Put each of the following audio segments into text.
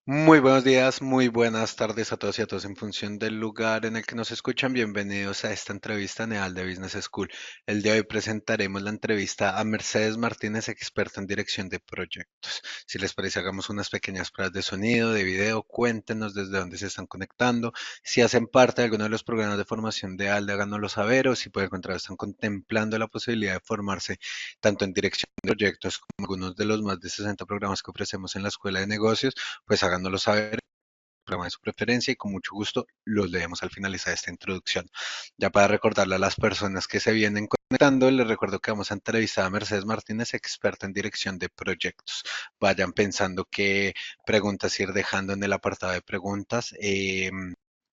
Muy buenos días, muy buenas tardes a todos y a todos en función del lugar en el que nos escuchan. Bienvenidos a esta entrevista Neal de Business School. El día de hoy presentaremos la entrevista a Mercedes Martínez, experta en dirección de proyectos. Si les parece, hagamos unas pequeñas pruebas de sonido, de video, cuéntenos desde dónde se están conectando. Si hacen parte de alguno de los programas de formación de ALDE, háganoslo saber o si por el contrario están contemplando la posibilidad de formarse tanto en dirección de proyectos como algunos de los más de 60 programas que ofrecemos en la Escuela de Negocios, pues háganoslo saber en el programa de su preferencia y con mucho gusto los leemos al finalizar esta introducción. Ya para recordarle a las personas que se vienen conectando, les recuerdo que vamos a entrevistar a Mercedes Martínez, experta en dirección de proyectos. Vayan pensando qué preguntas ir dejando en el apartado de preguntas.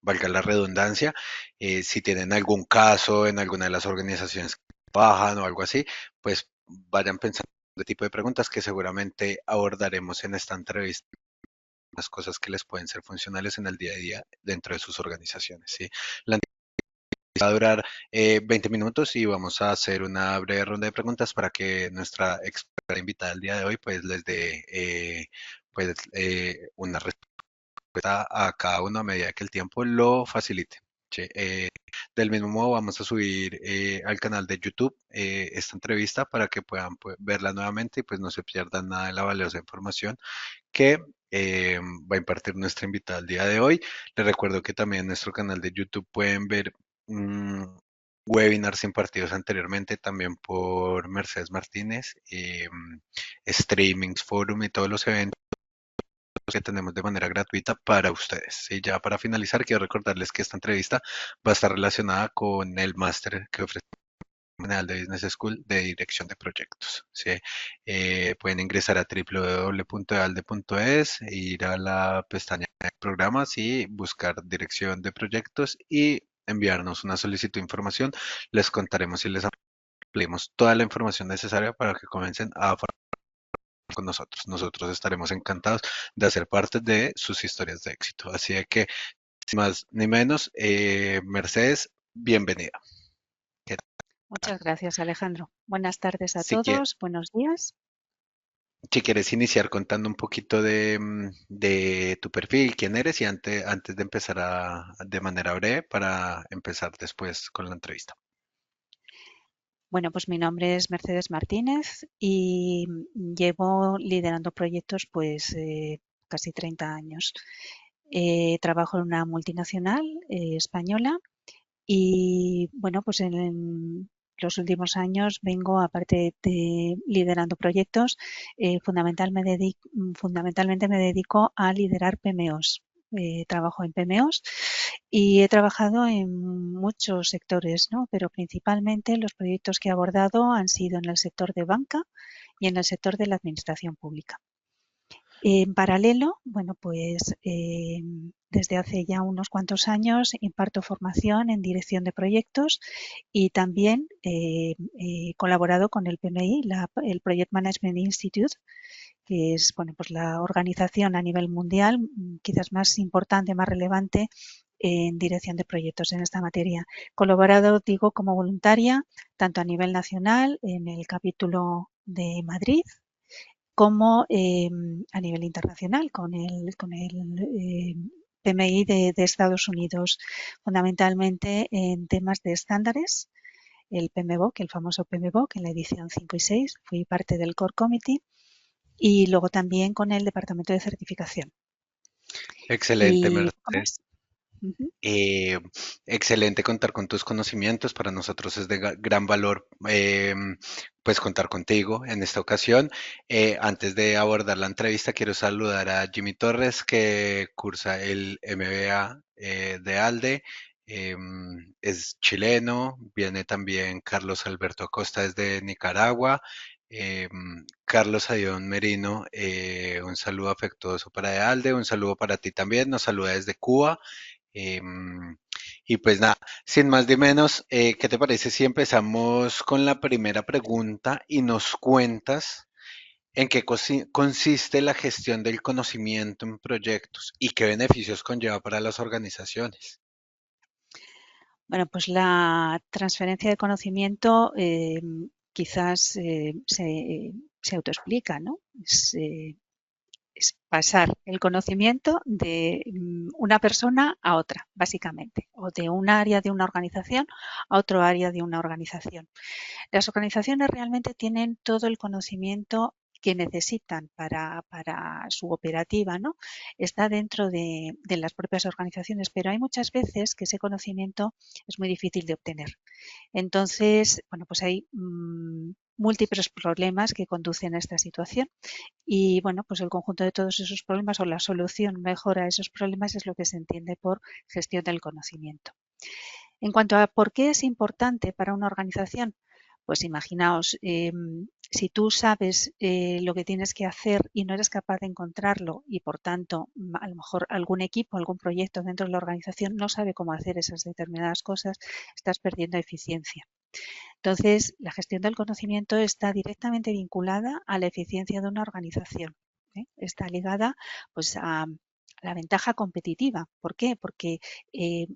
Valga la redundancia, si tienen algún caso en alguna de las organizaciones que trabajan o algo así, pues vayan pensando de tipo de preguntas que seguramente abordaremos en esta entrevista, las cosas que les pueden ser funcionales en el día a día dentro de sus organizaciones, ¿sí? La entrevista va a durar 20 minutos y vamos a hacer una breve ronda de preguntas para que nuestra experta invitada el día de hoy pues les dé una respuesta a cada uno a medida que el tiempo lo facilite. ¿Sí? Del mismo modo vamos a subir al canal de YouTube esta entrevista para que puedan pues, verla nuevamente y pues no se pierdan nada de la valiosa información que va a impartir nuestra invitada el día de hoy. Les recuerdo que también en nuestro canal de YouTube pueden ver mm, webinars impartidos anteriormente también por Mercedes Martínez, streamings, forum y todos los eventos que tenemos de manera gratuita para ustedes. Y ya para finalizar, quiero recordarles que esta entrevista va a estar relacionada con el máster que ofrece General de Business School de Dirección de Proyectos. ¿Sí? Pueden ingresar a www.ealde.es, ir a la pestaña de programas y buscar Dirección de Proyectos y enviarnos una solicitud de información. Les contaremos y les ampliamos toda la información necesaria para que comiencen a formar con nosotros. Nosotros estaremos encantados de hacer parte de sus historias de éxito. Así que, sin más ni menos, Mercedes, bienvenida. ¿Qué tal? Muchas gracias, Alejandro. Buenas tardes a Si, quie- todos, buenos días. Si quieres iniciar contando un poquito de tu perfil, quién eres y antes de empezar de manera breve para empezar después con la entrevista. Bueno, pues mi nombre es Mercedes Martínez y llevo liderando proyectos pues casi 30 años. Trabajo en una multinacional española y bueno, pues en los últimos años vengo, aparte de liderando proyectos, fundamentalmente me dedico a liderar PMOs. Trabajo en PMOs y he trabajado en muchos sectores, ¿no? Pero principalmente los proyectos que he abordado han sido en el sector de banca y en el sector de la administración pública. En paralelo, bueno, pues desde hace ya unos cuantos años imparto formación en dirección de proyectos y también he colaborado con el PMI, el Project Management Institute, que es bueno, pues la organización a nivel mundial quizás más importante, más relevante en dirección de proyectos en esta materia. He colaborado, digo, como voluntaria, tanto a nivel nacional, en el capítulo de Madrid, como a nivel internacional con el PMI de Estados Unidos, fundamentalmente en temas de estándares, el PMBOK, el famoso PMBOK, en la edición 5 y 6, fui parte del Core Committee, y luego también con el Departamento de Certificación. Excelente, Y poco Mercedes. más. Ujú. Eh, Excelente contar con tus conocimientos. Para nosotros es de gran valor pues contar contigo en esta ocasión. Antes de abordar la entrevista, quiero saludar a Jimmy Torres, que cursa el MBA de ALDE. Es chileno. Viene también Carlos Alberto Acosta desde Nicaragua. Carlos Ayón Merino, un saludo afectuoso para ALDE, un saludo para ti también. Nos saluda desde Cuba. Em, y pues nada, sin más ni menos, ¿qué te parece si empezamos con la primera pregunta y nos cuentas en qué consiste la gestión del conocimiento en proyectos y qué beneficios conlleva para las organizaciones? Bueno, pues la transferencia de conocimiento quizás se autoexplica, ¿no? es pasar el conocimiento de una persona a otra, básicamente, o de un área de una organización a otro área de una organización. Las organizaciones realmente tienen todo el conocimiento que necesitan para su operativa, ¿no? Está dentro de las propias organizaciones, pero hay muchas veces que ese conocimiento es muy difícil de obtener. Entonces, bueno, pues hay múltiples problemas que conducen a esta situación y, bueno, pues el conjunto de todos esos problemas o la solución mejor a esos problemas es lo que se entiende por gestión del conocimiento. En cuanto a por qué es importante para una organización, pues imaginaos, si tú sabes lo que tienes que hacer y no eres capaz de encontrarlo y por tanto a lo mejor algún equipo, algún proyecto dentro de la organización no sabe cómo hacer esas determinadas cosas, estás perdiendo eficiencia. Entonces, la gestión del conocimiento está directamente vinculada a la eficiencia de una organización. Está ligada pues a la ventaja competitiva. ¿Por qué? Porque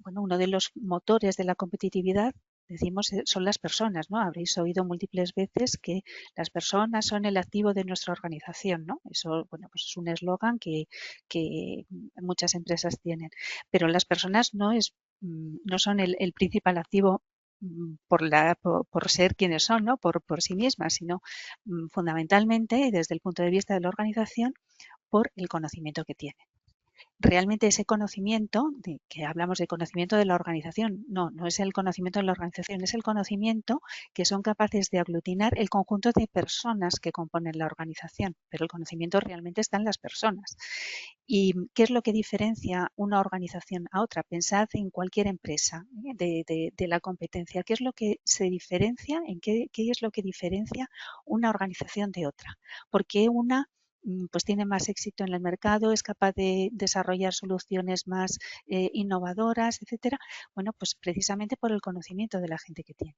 bueno, uno de los motores de la competitividad decimos son las personas, ¿no? Habréis oído múltiples veces que las personas son el activo de nuestra organización, ¿no? Eso, bueno, pues es un eslogan que muchas empresas tienen. Pero las personas no son el principal activo por ser quienes son, ¿no? Por sí mismas, sino fundamentalmente desde el punto de vista de la organización por el conocimiento que tienen. Realmente ese conocimiento, de que hablamos de conocimiento de la organización, no es el conocimiento de la organización, es el conocimiento que son capaces de aglutinar el conjunto de personas que componen la organización, pero el conocimiento realmente está en las personas. ¿Y qué es lo que diferencia una organización a otra? Pensad en cualquier empresa de la competencia. ¿Qué es lo que se diferencia? ¿Qué es lo que diferencia una organización de otra? ¿Por qué una pues tiene más éxito en el mercado, es capaz de desarrollar soluciones más innovadoras, etcétera? Bueno, pues precisamente por el conocimiento de la gente que tiene.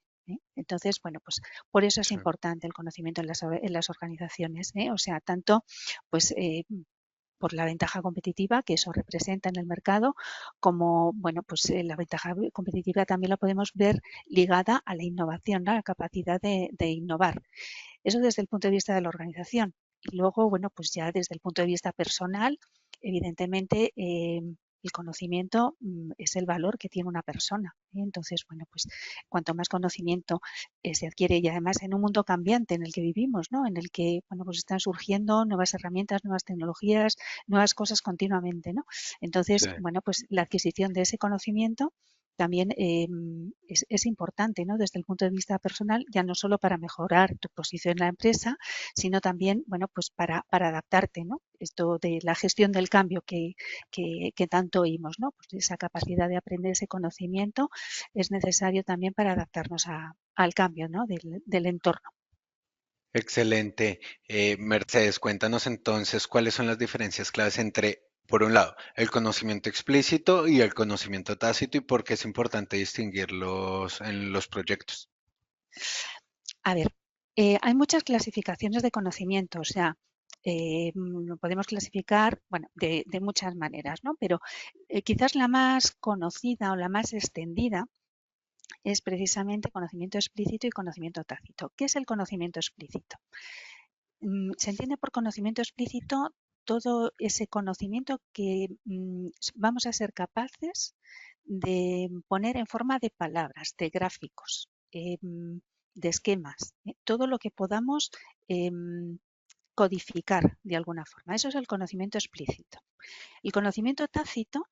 Entonces, bueno, pues por eso es Sí. importante el conocimiento en las organizaciones. O sea, tanto pues por la ventaja competitiva que eso representa en el mercado, como bueno, pues la ventaja competitiva también la podemos ver ligada a la innovación, ¿no? A la capacidad de innovar. Eso desde el punto de vista de la organización. Y luego, bueno, pues ya desde el punto de vista personal, evidentemente el conocimiento es el valor que tiene una persona. Entonces, bueno, pues cuanto más conocimiento se adquiere y además en un mundo cambiante en el que vivimos, ¿no? En el que, bueno, pues están surgiendo nuevas herramientas, nuevas tecnologías, nuevas cosas continuamente, ¿no? Sí. Entonces, bueno, pues la adquisición de ese conocimiento también es importante, ¿no? Desde el punto de vista personal, ya no solo para mejorar tu posición en la empresa, sino también, bueno, pues para adaptarte, ¿no? Esto de la gestión del cambio que tanto oímos, ¿no? Pues esa capacidad de aprender ese conocimiento es necesario también para adaptarnos al cambio, ¿no? Del entorno. Excelente. Mercedes, cuéntanos entonces cuáles son las diferencias claves entre, por un lado, el conocimiento explícito y el conocimiento tácito y por qué es importante distinguirlos en los proyectos. A ver, hay muchas clasificaciones de conocimiento, o sea, lo podemos clasificar, bueno, de muchas maneras, ¿no? Pero quizás la más conocida o la más extendida es precisamente conocimiento explícito y conocimiento tácito. ¿Qué es el conocimiento explícito? Se entiende por conocimiento explícito todo ese conocimiento que vamos a ser capaces de poner en forma de palabras, de gráficos, de esquemas, todo lo que podamos codificar de alguna forma. Eso es el conocimiento explícito. El conocimiento tácito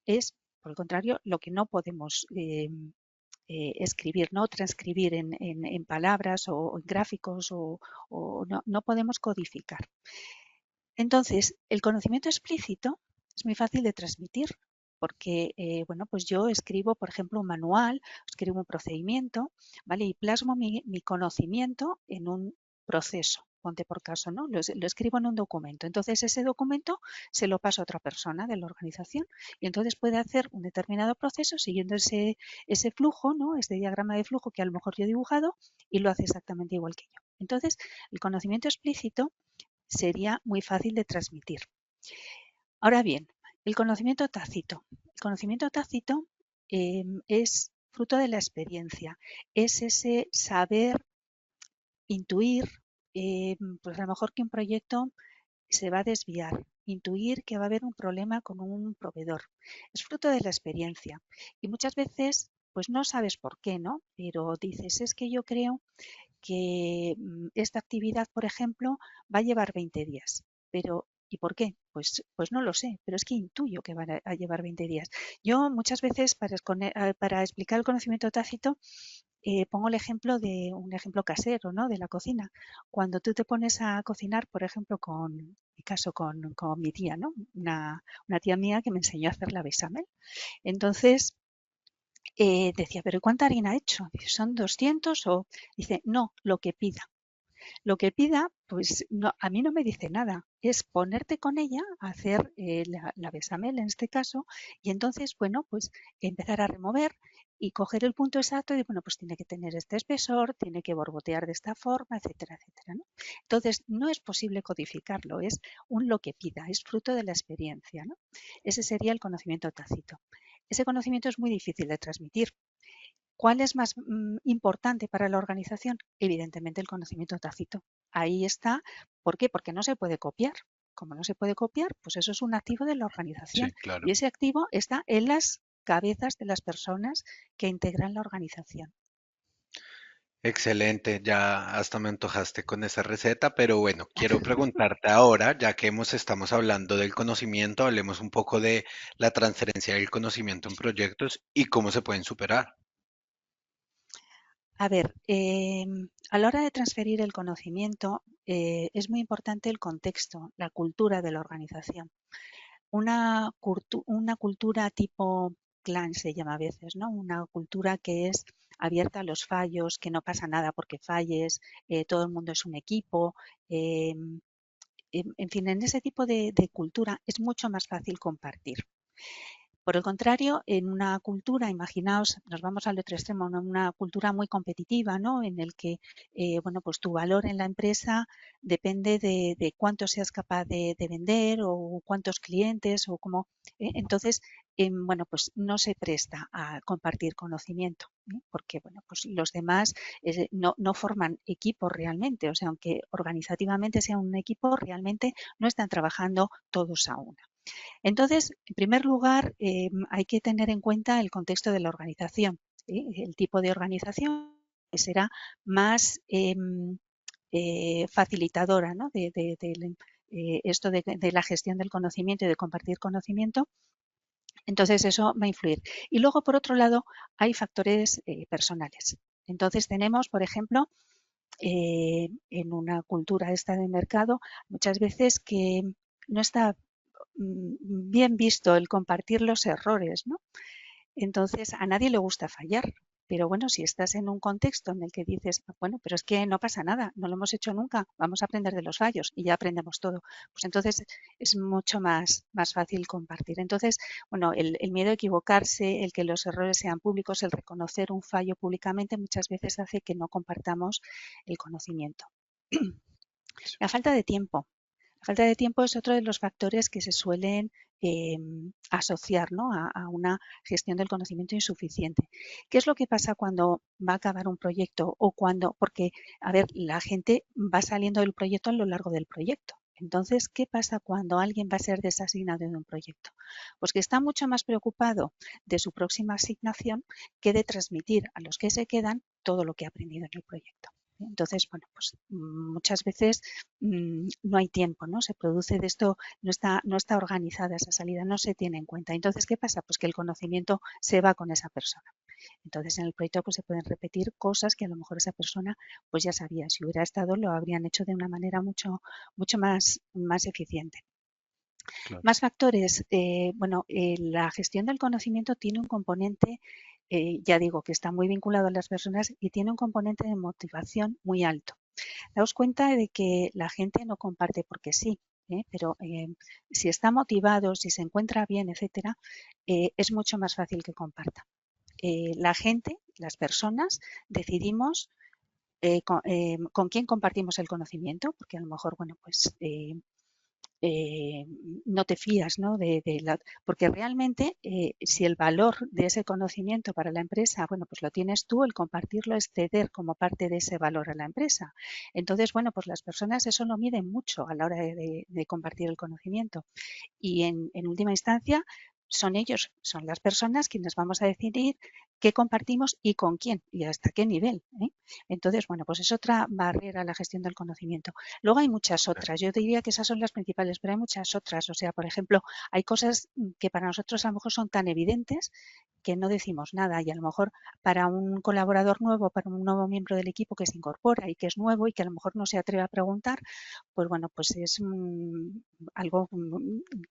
es, por el contrario, lo que no podemos escribir, ¿no? Transcribir en palabras o en gráficos o no podemos codificar. Entonces, el conocimiento explícito es muy fácil de transmitir porque, bueno, pues yo escribo, por ejemplo, un manual, escribo un procedimiento, ¿vale? Y plasmo mi conocimiento en un proceso. Ponte por caso, ¿no? Lo escribo en un documento. Entonces, ese documento se lo paso a otra persona de la organización y entonces puede hacer un determinado proceso siguiendo ese flujo, ¿no? Este diagrama de flujo que a lo mejor yo he dibujado y lo hace exactamente igual que yo. Entonces, el conocimiento explícito sería muy fácil de transmitir. Ahora bien, el conocimiento tácito. El conocimiento tácito es fruto de la experiencia, es ese saber intuir, pues a lo mejor que un proyecto se va a desviar, intuir que va a haber un problema con un proveedor. Es fruto de la experiencia y muchas veces pues no sabes por qué, ¿no? Pero dices, es que yo creo que esta actividad, por ejemplo, va a llevar 20 días. Pero, ¿y por qué? Pues no lo sé, pero es que intuyo que van a llevar 20 días. Yo muchas veces para explicar el conocimiento tácito pongo el ejemplo de un ejemplo casero, ¿no? De la cocina. Cuando tú te pones a cocinar, por ejemplo, en mi caso con mi tía, ¿no? Una tía mía que me enseñó a hacer la bechamel. Entonces, decía, ¿pero cuánta harina ha hecho? Dice, ¿son 200 o...? Dice, no, lo que pida. Lo que pida, pues no, a mí no me dice nada. Es ponerte con ella a hacer la bechamel en este caso y entonces, bueno, pues empezar a remover y coger el punto exacto y, bueno, pues tiene que tener este espesor, tiene que borbotear de esta forma, etcétera, etcétera, ¿no? Entonces, no es posible codificarlo, es un lo que pida, es fruto de la experiencia, ¿no? Ese sería el conocimiento tácito. Ese conocimiento es muy difícil de transmitir. ¿Cuál es más importante para la organización? Evidentemente el conocimiento tácito. Ahí está. ¿Por qué? Porque no se puede copiar. Como no se puede copiar, pues eso es un activo de la Sí, organización. claro. Y ese activo está en las cabezas de las personas que integran la organización. Excelente, ya hasta me antojaste con esa receta, pero bueno, quiero preguntarte ahora, ya que estamos hablando del conocimiento, hablemos un poco de la transferencia del conocimiento en proyectos y cómo se pueden superar. A ver, a la hora de transferir el conocimiento es muy importante el contexto, la cultura de la organización. Una cultura tipo clan se llama a veces, ¿no? Una cultura que es abierta a los fallos, que no pasa nada porque falles, todo el mundo es un equipo. eh, en fin, en ese tipo de cultura es mucho más fácil compartir. Por el contrario, en una cultura, imaginaos, nos vamos al otro extremo, ¿no? Una cultura muy competitiva, ¿no? En el que, bueno, pues tu valor en la empresa depende de cuánto seas capaz de vender o cuántos clientes o cómo. Entonces, bueno, pues no se presta a compartir conocimiento, ¿eh? Porque, bueno, pues los demás no forman equipo realmente, o sea, aunque organizativamente sea un equipo, realmente no están trabajando todos a una. Entonces, en primer lugar, hay que tener en cuenta el contexto de la organización, ¿sí? El tipo de organización que será más facilitadora, ¿no? Esto de la gestión del conocimiento y de compartir conocimiento. Entonces, eso va a influir. Y luego, por otro lado, hay factores personales. Entonces, tenemos, por ejemplo, en una cultura esta de mercado, muchas veces que no está bien visto el compartir los errores, ¿no? Entonces, a nadie le gusta fallar. Pero bueno, si estás en un contexto en el que dices, bueno, pero es que no pasa nada, no lo hemos hecho nunca, vamos a aprender de los fallos y ya aprendemos todo, pues entonces es mucho más fácil compartir. Entonces, bueno, el miedo a equivocarse, el que los errores sean públicos, el reconocer un fallo públicamente muchas veces hace que no compartamos el conocimiento. La falta de tiempo. La falta de tiempo es otro de los factores que se suelen eh, asociar, ¿no? A una gestión del conocimiento insuficiente. ¿Qué es lo que pasa cuando va a acabar un proyecto o cuando, porque, a ver, la gente va saliendo del proyecto a lo largo del proyecto. Entonces, ¿qué pasa cuando alguien va a ser desasignado de un proyecto? Pues que está mucho más preocupado de su próxima asignación que de transmitir a los que se quedan todo lo que ha aprendido en el proyecto. Entonces, bueno, pues muchas veces no hay tiempo, ¿no? Se produce de esto, no está organizada esa salida, no se tiene en cuenta. Entonces, ¿qué pasa? Pues que el conocimiento se va con esa persona. Entonces, en el proyecto pues se pueden repetir cosas que a lo mejor esa persona pues ya sabía. Si hubiera estado, lo habrían hecho de una manera mucho más eficiente. Claro. Más factores. Bueno, la gestión del conocimiento tiene un componente, ya digo, que está muy vinculado a las personas y tiene un componente de motivación muy alto. Daos cuenta de que la gente no comparte porque sí, pero si está motivado, si se encuentra bien, etcétera, es mucho más fácil que comparta. La gente, las personas, decidimos con quién compartimos el conocimiento, porque a lo mejor, bueno, pues eh, no te fías, ¿no? Porque realmente si el valor de ese conocimiento para la empresa, bueno, pues lo tienes tú, el compartirlo es ceder como parte de ese valor a la empresa. Entonces, bueno, pues las personas eso lo miden mucho a la hora de compartir el conocimiento y en última instancia son ellos, son las personas quienes vamos a decidir qué compartimos y con quién y hasta qué nivel. Entonces, bueno, pues es otra barrera a la gestión del conocimiento. Luego hay muchas otras, yo diría que esas son las principales, pero hay muchas otras. O sea, por ejemplo, hay cosas que para nosotros a lo mejor son tan evidentes que no decimos nada y a lo mejor para un colaborador nuevo, para un nuevo miembro del equipo que se incorpora y que es nuevo y que a lo mejor no se atreve a preguntar, pues bueno, pues es algo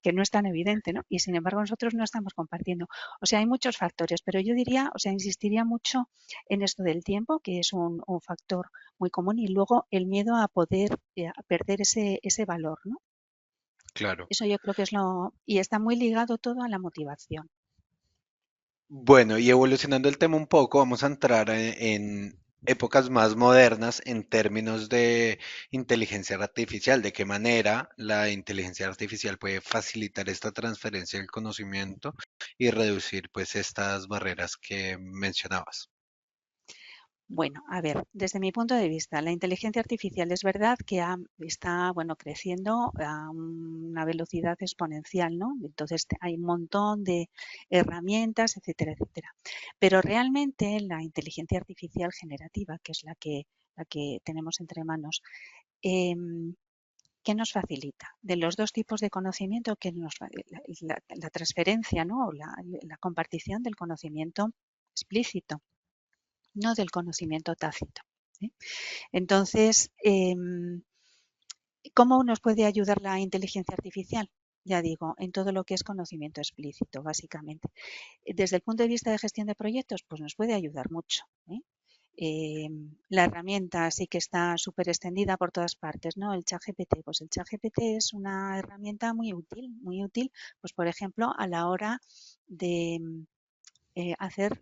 que no es tan evidente, ¿no? Y sin embargo nosotros no estamos compartiendo. O sea, hay muchos factores, pero yo diría, o sea, insistiría mucho en esto del tiempo, que es un factor muy común, y luego el miedo a poder a perder ese valor, ¿no? Claro. Eso yo creo que es lo... Y está muy ligado todo a la motivación. Bueno, y evolucionando el tema un poco, vamos a entrar en épocas más modernas en términos de inteligencia artificial. ¿De qué manera la inteligencia artificial puede facilitar esta transferencia del conocimiento y reducir pues estas barreras que mencionabas? Bueno, a ver, desde mi punto de vista, la inteligencia artificial es verdad que está, bueno, creciendo a una velocidad exponencial, ¿no? Entonces hay un montón de herramientas, etcétera, etcétera. Pero realmente la inteligencia artificial generativa, que es la que tenemos entre manos, em, ¿qué nos facilita? De los dos tipos de conocimiento, la transferencia, ¿no? O la compartición del conocimiento explícito, no del conocimiento tácito. ¿Eh? Entonces, ¿cómo nos puede ayudar la inteligencia artificial? Ya digo, en todo lo que es conocimiento explícito, básicamente. Desde el punto de vista de gestión de proyectos, pues nos puede ayudar mucho. La herramienta sí que está súper extendida por todas partes, ¿no? El ChatGPT, pues el ChatGPT es una herramienta muy útil, pues por ejemplo, a la hora de hacer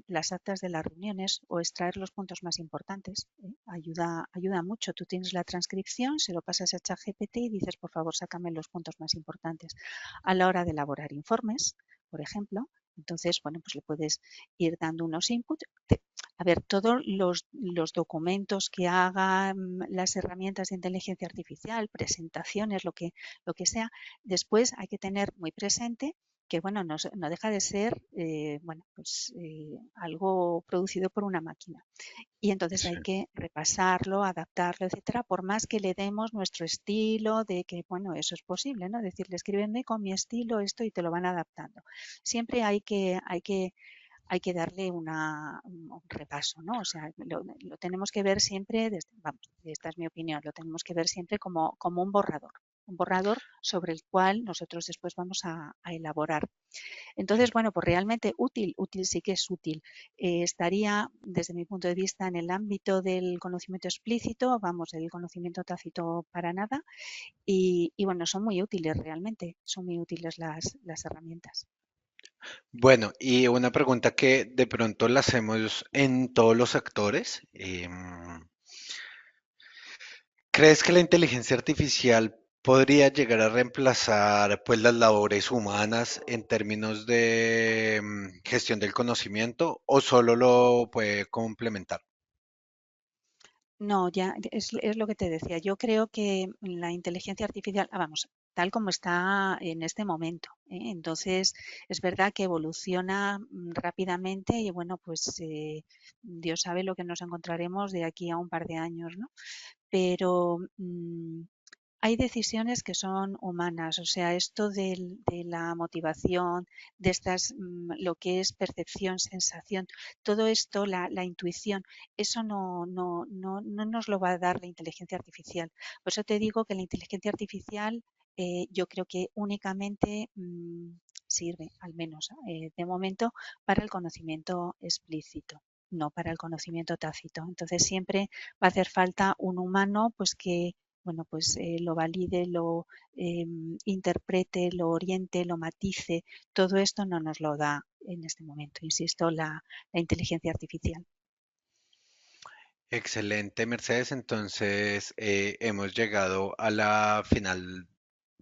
las actas de las reuniones o extraer los puntos más importantes. Ayuda mucho. Tú tienes la transcripción, se lo pasas a ChatGPT y dices, por favor, sácame los puntos más importantes. A la hora de elaborar informes, por ejemplo, entonces, bueno, pues le puedes ir dando unos inputs. A ver, todos los documentos que hagan las herramientas de inteligencia artificial, presentaciones, lo que sea, después hay que tener muy presente que bueno, no deja de ser bueno, pues, algo producido por una máquina. Y entonces hay Sí. que repasarlo, adaptarlo, etcétera, por más que le demos nuestro estilo de que, bueno, eso es posible, ¿no? Decirle, escríbeme con mi estilo esto y te lo van adaptando. Siempre hay que darle un repaso, ¿no? O sea, lo tenemos que ver siempre, vamos, esta es mi opinión, lo tenemos que ver siempre como un borrador sobre el cual nosotros después vamos a elaborar. Entonces, Claro. bueno, pues realmente útil sí que es útil. Estaría, desde mi punto de vista, en el ámbito del conocimiento explícito, vamos, el conocimiento tácito para nada, y bueno, son muy útiles realmente, son muy útiles las herramientas. Bueno, y una pregunta que de pronto la hacemos en todos los sectores. ¿Crees que la inteligencia artificial podría llegar a reemplazar pues las labores humanas en términos de gestión del conocimiento o solo lo puede complementar? No, ya es lo que te decía. Yo creo que la inteligencia artificial, vamos, tal como está en este momento, entonces es verdad que evoluciona rápidamente y bueno, pues Dios sabe lo que nos encontraremos de aquí a un par de años, ¿no? Pero hay decisiones que son humanas, o sea, esto de la motivación, de estas, lo que es percepción, sensación, todo esto, la intuición, eso no nos lo va a dar la inteligencia artificial. Por eso te digo que la inteligencia artificial yo creo que únicamente sirve, al menos de momento, para el conocimiento explícito, no para el conocimiento tácito. Entonces siempre va a hacer falta un humano pues que bueno, pues lo valide, lo interprete, lo oriente, lo matice. Todo esto no nos lo da en este momento, insisto, la inteligencia artificial. Excelente, Mercedes. Entonces hemos llegado a la final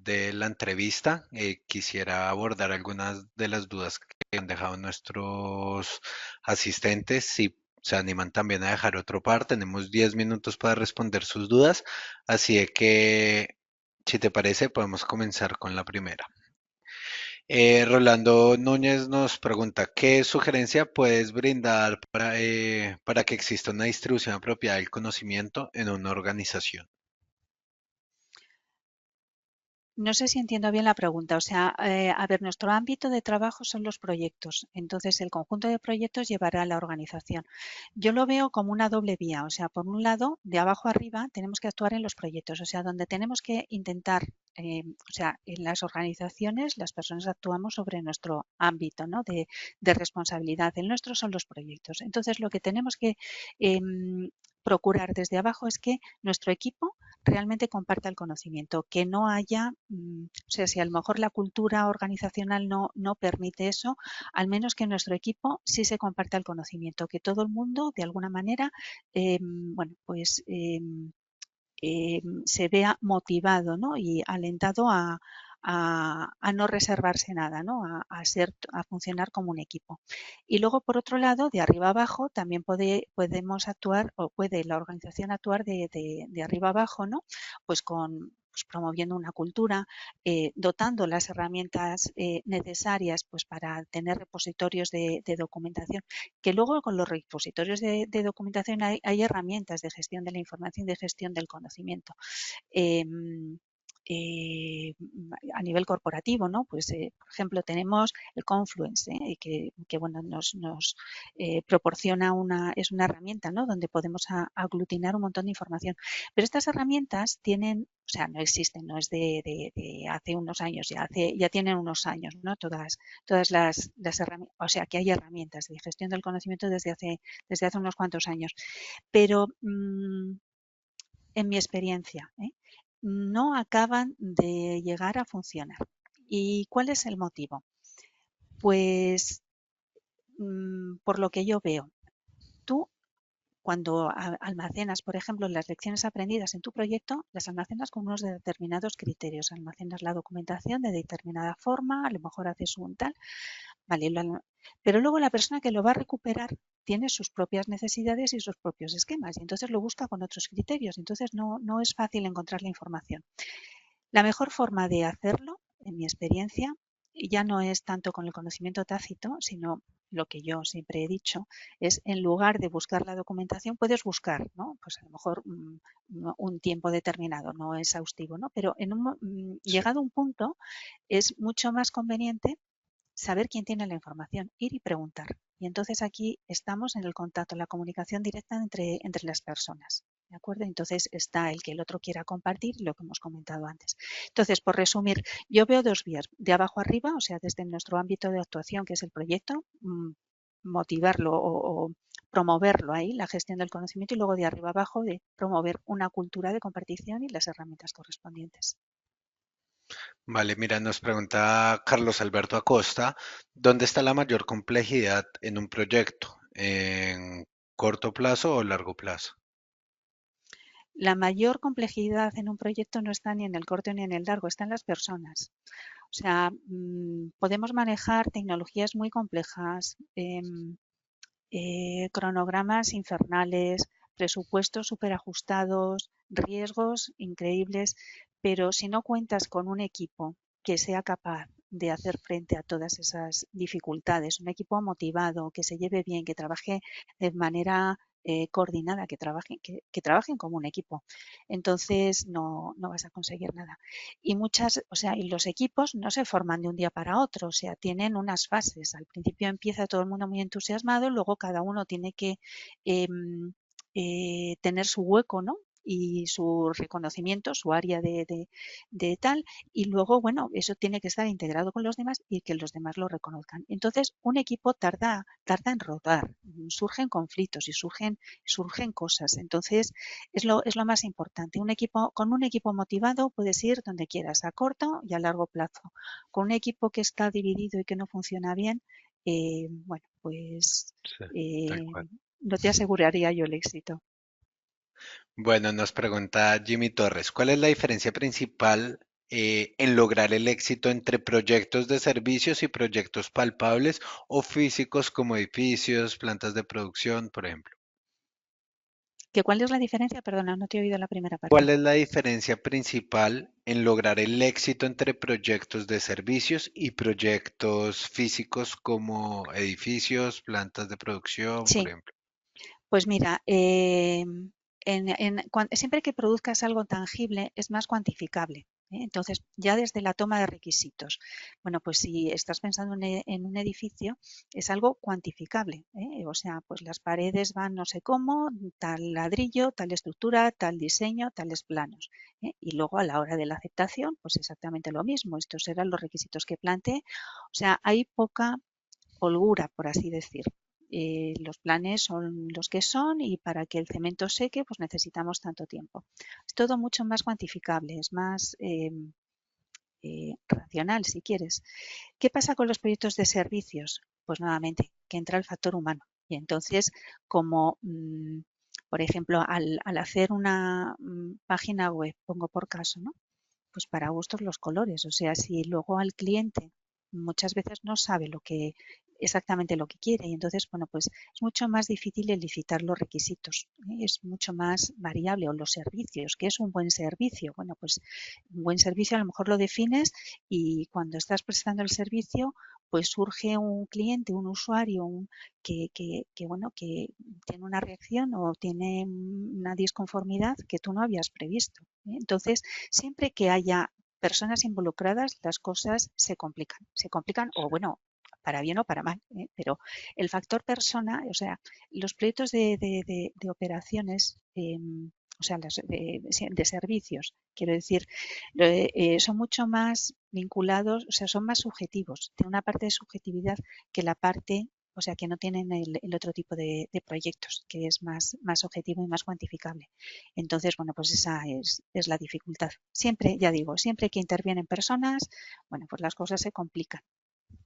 de la entrevista. Quisiera abordar algunas de las dudas que han dejado nuestros asistentes. Si se animan también a dejar otro par, tenemos 10 minutos para responder sus dudas. Así de que, si te parece, podemos comenzar con la primera. Rolando Núñez nos pregunta, ¿qué sugerencia puedes brindar para que exista una distribución apropiada del conocimiento en una organización? No sé si entiendo bien la pregunta. O sea, a ver, nuestro ámbito de trabajo son los proyectos. Entonces, el conjunto de proyectos llevará a la organización. Yo lo veo como una doble vía. O sea, por un lado, de abajo arriba, tenemos que actuar en los proyectos. O sea, donde tenemos que intentar, o sea, en las organizaciones, las personas actuamos sobre nuestro ámbito, ¿no? de responsabilidad. El nuestro son los proyectos. Entonces, lo que tenemos que procurar desde abajo es que nuestro equipo realmente comparta el conocimiento, que no haya, o sea, si a lo mejor la cultura organizacional no permite eso, al menos que nuestro equipo sí se comparta el conocimiento, que todo el mundo de alguna manera, bueno, pues se vea motivado, ¿no? Y alentado a no reservarse nada, ¿no? A funcionar como un equipo. Y luego, por otro lado, de arriba abajo, también podemos actuar o puede la organización actuar de arriba abajo, ¿no? Pues pues promoviendo una cultura, dotando las herramientas necesarias pues para tener repositorios de documentación, que luego con los repositorios de documentación hay herramientas de gestión de la información, de gestión del conocimiento. Eh, a nivel corporativo, ¿no? Pues, por ejemplo, tenemos el Confluence, que bueno, nos proporciona es una herramienta, ¿no? Donde podemos aglutinar un montón de información. Pero estas herramientas tienen, o sea, no existen, no es de hace unos años, ya tienen unos años, ¿no? Todas las herramientas, o sea, que hay herramientas de gestión del conocimiento desde hace unos cuantos años. Pero en mi experiencia, no acaban de llegar a funcionar. ¿Y cuál es el motivo? Pues por lo que yo veo, tú cuando almacenas, por ejemplo, las lecciones aprendidas en tu proyecto, las almacenas con unos determinados criterios. Almacenas la documentación de determinada forma, a lo mejor haces un tal, vale, pero luego la persona que lo va a recuperar tiene sus propias necesidades y sus propios esquemas y entonces lo busca con otros criterios. Entonces no es fácil encontrar la información. La mejor forma de hacerlo, en mi experiencia, ya no es tanto con el conocimiento tácito, sino lo que yo siempre he dicho, es en lugar de buscar la documentación, puedes buscar, ¿no? Pues a lo mejor un tiempo determinado, no exhaustivo, ¿no? Pero Sí. llegado a un punto, es mucho más conveniente saber quién tiene la información, ir y preguntar. Y entonces aquí estamos en el contacto, en la comunicación directa entre las personas. ¿De acuerdo? Entonces está el que el otro quiera compartir, lo que hemos comentado antes. Entonces, por resumir, yo veo dos vías, de abajo arriba, o sea, desde nuestro ámbito de actuación, que es el proyecto, motivarlo o promoverlo ahí, la gestión del conocimiento, y luego de arriba abajo de promover una cultura de compartición y las herramientas correspondientes. Vale, mira, nos pregunta Carlos Alberto Acosta, ¿dónde está la mayor complejidad en un proyecto? ¿En corto plazo o largo plazo? La mayor complejidad en un proyecto no está ni en el corto ni en el largo, está en las personas. O sea, podemos manejar tecnologías muy complejas, cronogramas infernales, presupuestos superajustados, riesgos increíbles, pero si no cuentas con un equipo que sea capaz de hacer frente a todas esas dificultades, un equipo motivado, que se lleve bien, que trabaje de manera coordinada, que trabajen como un equipo, entonces no vas a conseguir nada. Y o sea, y los equipos no se forman de un día para otro, o sea, tienen unas fases. Al principio empieza todo el mundo muy entusiasmado, luego cada uno tiene que tener su hueco, ¿no? Y su reconocimiento, su área de tal, y luego, bueno, eso tiene que estar integrado con los demás y que los demás lo reconozcan. Entonces, un equipo tarda en rodar, surgen conflictos y surgen cosas. Entonces, es lo más importante. Con un equipo motivado puedes ir donde quieras, a corto y a largo plazo. Con un equipo que está dividido y que no funciona bien, bueno, pues Sí, tal eh, cual. no te aseguraría yo el éxito. Bueno, nos pregunta Jimmy Torres, ¿cuál es la diferencia principal en lograr el éxito entre proyectos de servicios y proyectos palpables o físicos como edificios, plantas de producción, por ejemplo? ¿Cuál es la diferencia? Perdona, no te he oído la primera ¿Cuál parte. es la diferencia principal en lograr el éxito entre proyectos de servicios y proyectos físicos como edificios, plantas de producción, por Sí, ejemplo? pues mira, siempre que produzcas algo tangible es más cuantificable. Entonces, ya desde la toma de requisitos, bueno, pues si estás pensando en un edificio, es algo cuantificable. O sea, pues las paredes van no sé cómo, tal ladrillo, tal estructura, tal diseño, tales planos. Y luego a la hora de la aceptación, pues exactamente lo mismo. Estos eran los requisitos que planteé. O sea, hay poca holgura, por así decir. Los planes son los que son y para que el cemento seque pues necesitamos tanto tiempo. Es todo mucho más cuantificable, es más racional si quieres. ¿Qué pasa con los proyectos de servicios? Pues nuevamente, que entra el factor humano. Y entonces, como por ejemplo, al hacer una página web, pongo por caso, ¿no? Pues para gustos los colores. O sea, si luego al cliente muchas veces no sabe exactamente lo que quiere y entonces, bueno, pues es mucho más difícil el licitar los requisitos, es mucho más variable o los servicios. ¿Qué es un buen servicio? Bueno, pues un buen servicio a lo mejor lo defines y cuando estás prestando el servicio, pues surge un cliente, un usuario, bueno, que tiene una reacción o tiene una disconformidad que tú no habías previsto. Entonces, siempre que haya personas involucradas, las cosas se complican o bueno, para bien o para mal, pero el factor persona, o sea, los proyectos de operaciones, o sea, de servicios, quiero decir, son mucho más vinculados, o sea, son más subjetivos, tienen una parte de subjetividad que la parte, o sea, que no tienen el otro tipo de proyectos, que es más objetivo y más cuantificable. Entonces, bueno, pues esa es la dificultad. Siempre, ya digo, siempre que intervienen personas, bueno, pues las cosas se complican.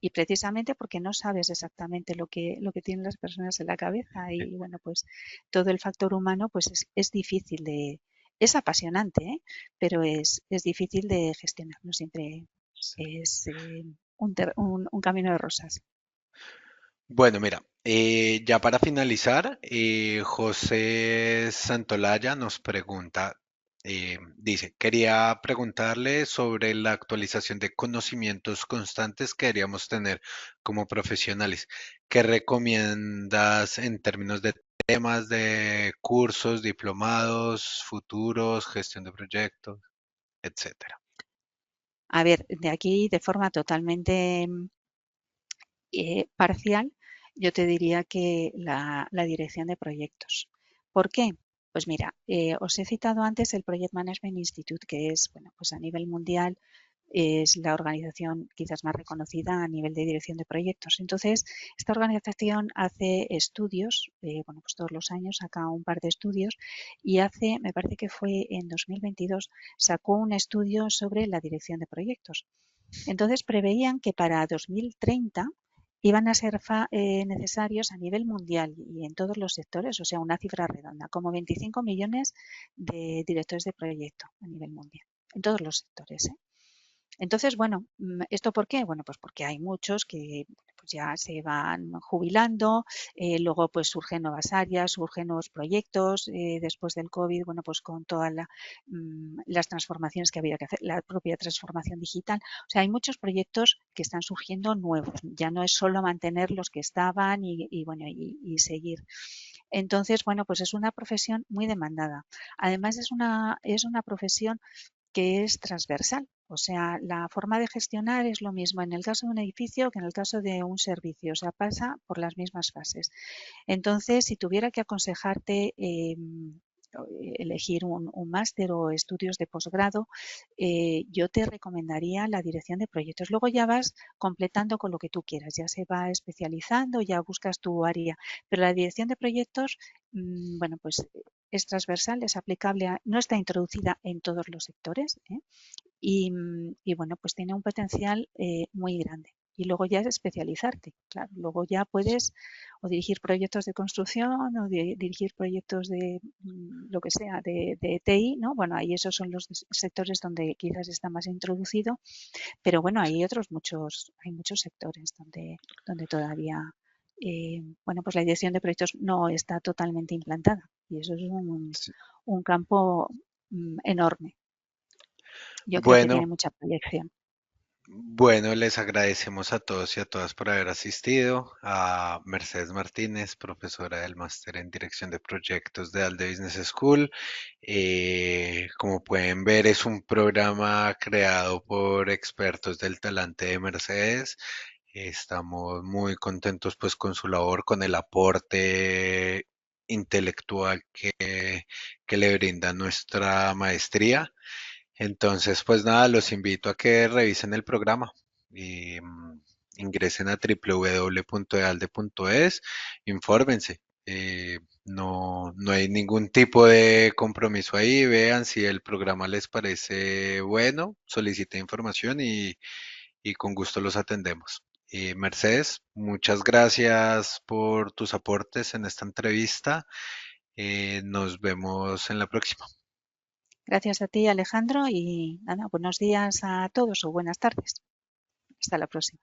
Y precisamente porque no sabes exactamente lo que tienen las personas en la cabeza y bueno, pues todo el factor humano pues es difícil es apasionante, pero es difícil de gestionar, no siempre es un camino de rosas. Bueno, mira, ya para finalizar, José Santolaya nos pregunta, dice, quería preguntarle sobre la actualización de conocimientos constantes que deberíamos tener como profesionales. ¿Qué recomiendas en términos de temas de cursos, diplomados, futuros, gestión de proyectos, etcétera? A ver, de aquí de forma totalmente parcial, yo te diría que la dirección de proyectos. ¿Por qué? Pues mira, os he citado antes el Project Management Institute, que es, bueno, pues a nivel mundial es la organización quizás más reconocida a nivel de dirección de proyectos. Entonces, esta organización hace estudios, bueno, pues todos los años saca un par de estudios y me parece que fue en 2022, sacó un estudio sobre la dirección de proyectos. Entonces preveían que para 2030 iban a ser necesarios a nivel mundial y en todos los sectores, o sea, una cifra redonda, como 25 millones de directores de proyecto a nivel mundial, en todos los sectores. Entonces, bueno, ¿esto por qué? Bueno, pues porque hay muchos que pues ya se van jubilando, luego pues surgen nuevas áreas, surgen nuevos proyectos, después del COVID, bueno, pues con todas las transformaciones que había que hacer, la propia transformación digital. O sea, hay muchos proyectos que están surgiendo nuevos, ya no es solo mantener los que estaban bueno, y seguir. Entonces, bueno, pues es una profesión muy demandada. Además, es una profesión que es transversal. O sea, la forma de gestionar es lo mismo en el caso de un edificio que en el caso de un servicio. O sea, pasa por las mismas fases. Entonces, si tuviera que aconsejarte elegir un máster o estudios de posgrado, yo te recomendaría la dirección de proyectos. Luego ya vas completando con lo que tú quieras, ya se va especializando, ya buscas tu área, pero la dirección de proyectos, bueno, pues es transversal, es aplicable, no está introducida en todos los sectores, y bueno, pues tiene un potencial muy grande. y luego ya es especializarte. Claro, luego ya puedes o dirigir proyectos de construcción o dirigir proyectos de lo que sea, de TI, ¿no? Bueno, ahí esos son los sectores donde quizás está más introducido, pero bueno, hay muchos sectores donde todavía, bueno, pues la dirección de proyectos no está totalmente implantada y eso es Sí. un campo enorme. Yo creo que tiene Bueno, mucha proyección. bueno, les agradecemos a todos y a todas por haber asistido. A Mercedes Martínez, profesora del máster en Dirección de Proyectos de ALDE Business School. Como pueden ver, es un programa creado por expertos del talante de Mercedes. Estamos muy contentos pues con su labor, con el aporte intelectual que le brinda nuestra maestría. Entonces, pues nada, los invito a que revisen el programa y ingresen a www.ealde.es, infórmense. No hay ningún tipo de compromiso ahí. Vean si el programa les parece bueno, soliciten información y con gusto los atendemos. Mercedes, muchas gracias por tus aportes en esta entrevista. Nos vemos en la próxima. Gracias a ti, Alejandro, y nada, buenos días a todos o buenas tardes. Hasta la próxima.